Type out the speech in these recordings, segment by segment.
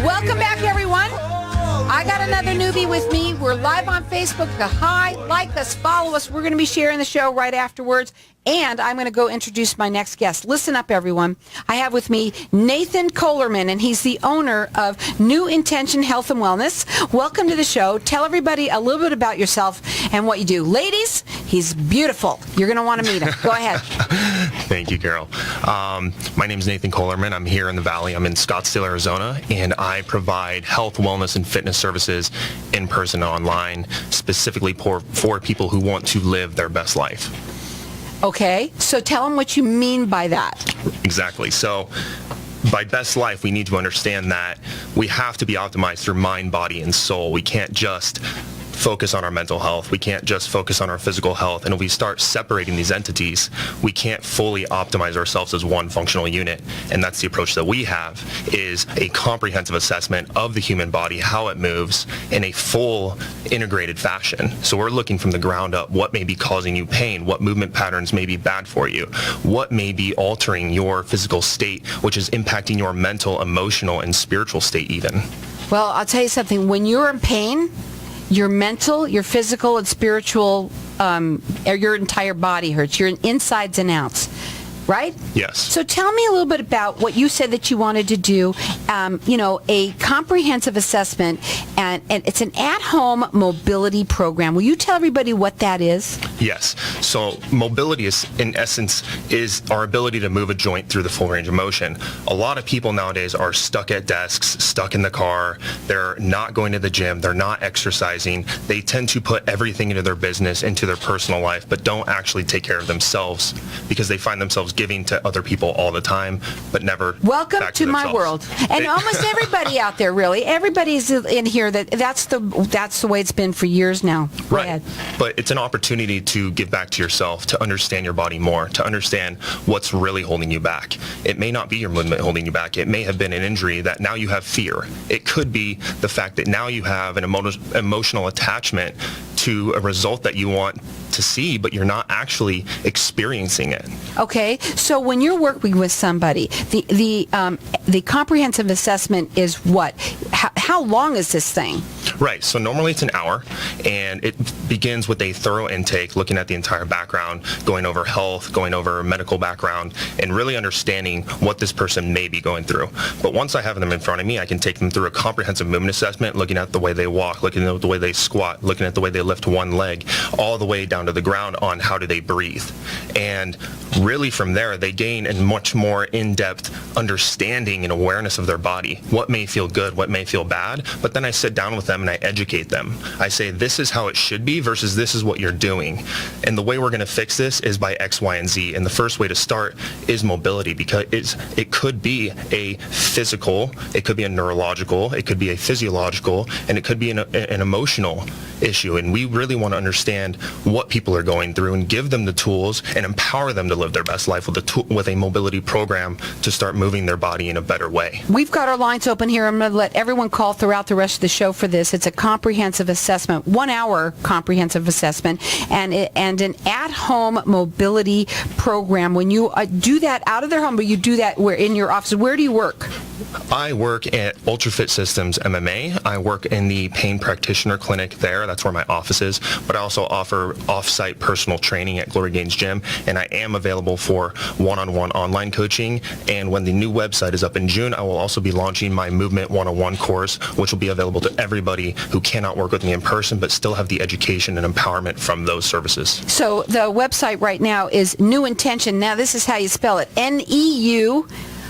Welcome back, everyone. I got another newbie with me. We're live on Facebook. Hi, like us, follow us. We're going to be sharing the show right afterwards. And I'm going to go introduce my next guest. Listen up, everyone. I have with me Nathan Kohlerman, and he's the owner of NEU Itention Health and Wellness. Welcome to the show. Tell everybody a little bit about yourself and what you do. Ladies, he's beautiful. You're going to want to meet him. Go ahead. Thank you, Carol. My name is Nathan Kohlerman. I'm here in the Valley. I'm in Scottsdale, Arizona, and I provide health, wellness, and fitness services in person and online, specifically for people who want to live their best life. Okay, so tell them what you mean by that. Exactly. So by best life, we need to understand that we have to be optimized through mind, body, and soul. We can't just focus on our mental health. We can't just focus on our physical health. And if we start separating these entities, we can't fully optimize ourselves as one functional unit. And that's the approach that we have, is a comprehensive assessment of the human body, how it moves in a full integrated fashion. So we're looking from the ground up, what may be causing you pain, what movement patterns may be bad for you, what may be altering your physical state, which is impacting your mental, emotional, and spiritual state even. Well, I'll tell you something. When you're in pain, your mental, your physical, and spiritual, or your entire body hurts. Your insides and outs, right? Yes. So tell me a little bit about what you said that you wanted to do, a comprehensive assessment, and it's an at-home mobility program. Will you tell everybody what that is? Yes. So mobility is, in essence, is our ability to move a joint through the full range of motion. A lot of people nowadays are stuck at desks, stuck in the car. They're not going to the gym. They're not exercising. They tend to put everything into their business, into their personal life, but don't actually take care of themselves because they find themselves giving to other people all the time, but never Welcome back to my themselves. world. And almost everybody out there, really, everybody's in here. That's the way it's been for years now. Go Right. ahead. But it's an opportunity to give back to yourself, to understand your body more, to understand what's really holding you back. It may not be your movement holding you back. It may have been an injury that now you have fear. It could be the fact that now you have an emotional attachment to a result that you want to see, but you're not actually experiencing it. Okay, so when you're working with somebody, the comprehensive assessment is what? How long is this thing? Right, so normally it's an hour, and it begins with a thorough intake, looking at the entire background, going over health, going over medical background, and really understanding what this person may be going through. But once I have them in front of me, I can take them through a comprehensive movement assessment, looking at the way they walk, looking at the way they squat, looking at the way they lift one leg, all the way down to the ground on how do they breathe. And really from there, they gain a much more in-depth understanding and awareness of their body, what may feel good, what may feel bad, but then I sit down with them and I educate them. I say, this is how it should be versus this is what you're doing. And the way we're going to fix this is by X, Y, and Z. And the first way to start is mobility, because it could be a physical, it could be a neurological, it could be a physiological, and it could be an emotional issue. And we really want to understand what people are going through and give them the tools and empower them to live their best life with a mobility program to start moving their body in a better way. We've got our lines open here. I'm going to let everyone call throughout the rest of the show for this. It's a comprehensive assessment, 1 hour comprehensive assessment, and an at-home mobility program. When you do that out of their home, but you do that where in your office, where do you work? I work at UltraFit Systems MMA. I work in the pain practitioner clinic there. That's where my office is. But I also offer off-site personal training at Glory Gains Gym, and I am available for one-on-one online coaching. And when the new website is up in June, I will also be launching my Movement 101 course, which will be available to everybody who cannot work with me in person but still have the education and empowerment from those services. So the website right now is NEU Itention. Now this is how you spell it. NEU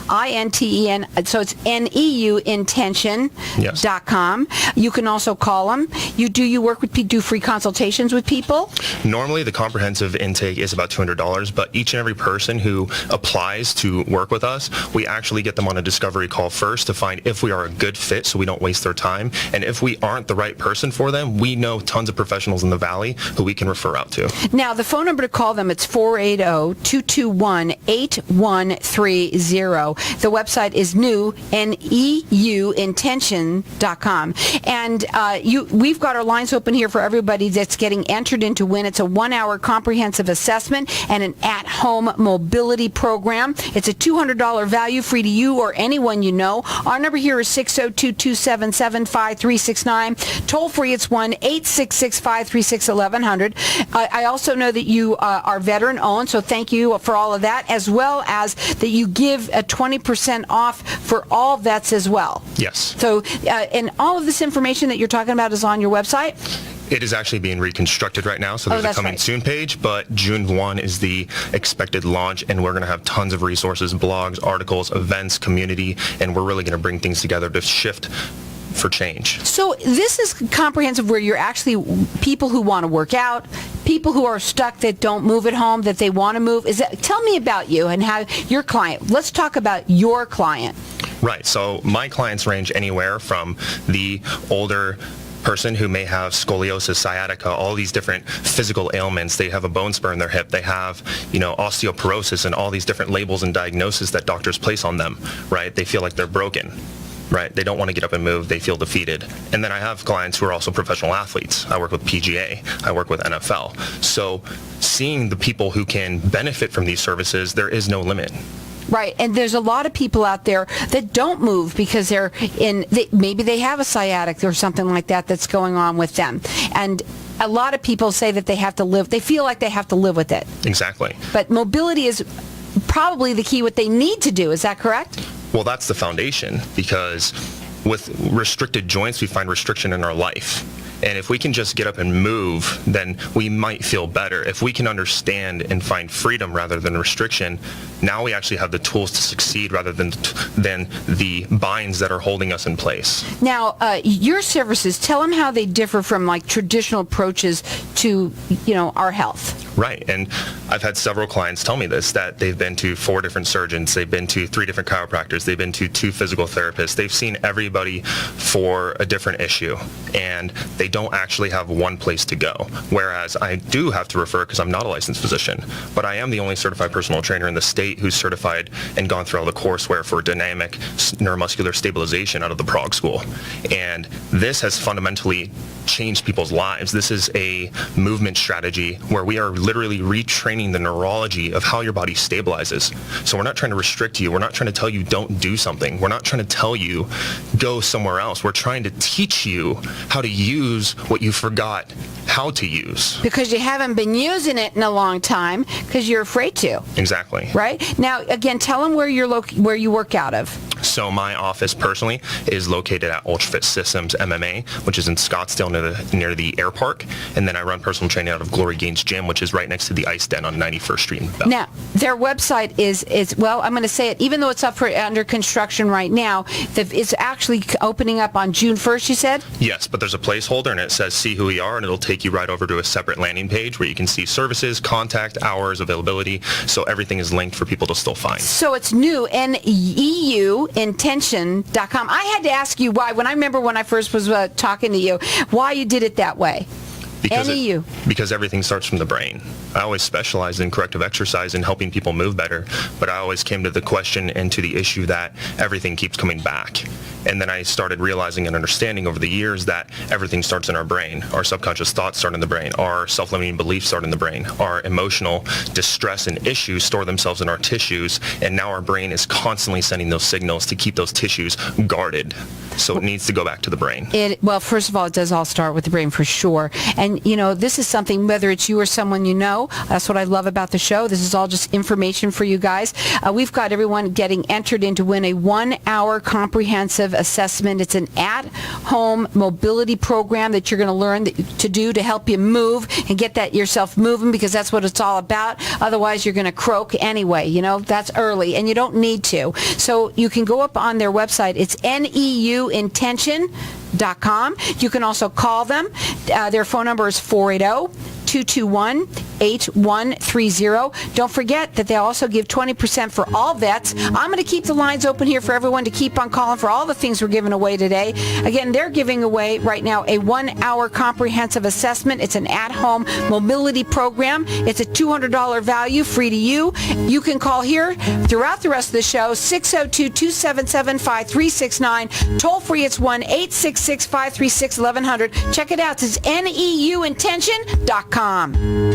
Itention, so it's NEU Itention.com. Yes. You can also call them. You work with do free consultations with people? Normally the comprehensive intake is about $200, but each and every person who applies to work with us, we actually get them on a discovery call first to find if we are a good fit so we don't waste their time. And if we aren't the right person for them, we know tons of professionals in the Valley who we can refer out to. Now, the phone number to call them, it's 480-221-8130. The website is NEU, NEU Itention.com. And we've got our lines open here for everybody that's getting entered into win. It's a 1-hour comprehensive assessment and an at-home mobility program. It's a $200 value, free to you or anyone you know. Our number here is 602-277-5369. Toll free, it's 1-866-536-1100. I also know that you are veteran owned, so thank you for all of that, as well as that you give a 20% off for all vets as well. Yes. So, and all of this information that you're talking about is on your website? It is actually being reconstructed right now, so there's a coming soon page, but June 1 is the expected launch, and we're going to have tons of resources, blogs, articles, events, community, and we're really going to bring things together to shift for change. So this is comprehensive, where you're actually people who want to work out, people who are stuck that don't move at home, that they want to move. Tell me about you and how your client. Let's talk about your client. Right. So my clients range anywhere from the older person who may have scoliosis, sciatica, all these different physical ailments. They have a bone spur in their hip. They have, osteoporosis and all these different labels and diagnoses that doctors place on them, right? They feel like they're broken. Right. They don't want to get up and move. They feel defeated. And then I have clients who are also professional athletes. I work with PGA. I work with NFL. So seeing the people who can benefit from these services, there is no limit. Right, and there's a lot of people out there that don't move because maybe they have a sciatic or something like that that's going on with them. And a lot of people say that they feel like they have to live with it. Exactly. But mobility is probably the key, what they need to do. Is that correct? Well, that's the foundation, because with restricted joints, we find restriction in our life. And if we can just get up and move, then we might feel better. If we can understand and find freedom rather than restriction, now we actually have the tools to succeed rather than the binds that are holding us in place. Now, your services, tell them how they differ from like traditional approaches to, our health. Right. And I've had several clients tell me this, that they've been to 4 different surgeons, they've been to 3 different chiropractors, they've been to 2 physical therapists, they've seen everybody for a different issue, and they don't actually have one place to go. Whereas I do have to refer, because I'm not a licensed physician, but I am the only certified personal trainer in the state who's certified and gone through all the courseware for dynamic neuromuscular stabilization out of the Prague School. And this has fundamentally changed people's lives. This is a movement strategy where we are literally retraining the neurology of how your body stabilizes. So we're not trying to restrict you. We're not trying to tell you don't do something. We're not trying to tell you go somewhere else. We're trying to teach you how to use what you forgot how to use. Because you haven't been using it in a long time because you're afraid to. Exactly. Right? Now, again, tell them where you work out of. So my office personally is located at UltraFit Systems MMA, which is in Scottsdale near the air park. And then I run personal training out of Glory Gains Gym, which is right next to the Ice Den on 91st Street in Bell. Now, their website is I'm going to say it, even though it's under construction right now, it's actually opening up on June 1st, you said? Yes, but there's a placeholder and it says see who we are, and it'll take you right over to a separate landing page where you can see services, contact, hours, availability. So everything is linked for people to still find. So it's NEU, NEU Itention.com. I had to ask you why, when I first was talking to you, why you did it that way. Because everything starts from the brain. I always specialized in corrective exercise and helping people move better, but I always came to the question and to the issue that everything keeps coming back. And then I started realizing and understanding over the years that everything starts in our brain. Our subconscious thoughts start in the brain. Our self-limiting beliefs start in the brain. Our emotional distress and issues store themselves in our tissues, and now our brain is constantly sending those signals to keep those tissues guarded. So it needs to go back to the brain. Well, first of all, it does all start with the brain for sure. And, this is something, whether it's you or someone you know, that's what I love about the show. This is all just information for you guys. We've got everyone getting entered in to win a 1-hour comprehensive assessment. It's an at-home mobility program that you're going to learn to do to help you move and get that yourself moving, because that's what it's all about. Otherwise, you're going to croak anyway. That's early, and you don't need to. So you can go up on their website. It's NEU Itention.com. You can also call them. Their phone number is 480 602-221-8130. Don't forget that they also give 20% for all vets. I'm going to keep the lines open here for everyone to keep on calling for all the things we're giving away today. Again, they're giving away right now a 1-hour comprehensive assessment. It's an at-home mobility program. It's a $200 value, free to you. You can call here throughout the rest of the show, 602-277-5369. Toll free, it's 1-866-536-1100. Check it out. It's NEU Itention.com.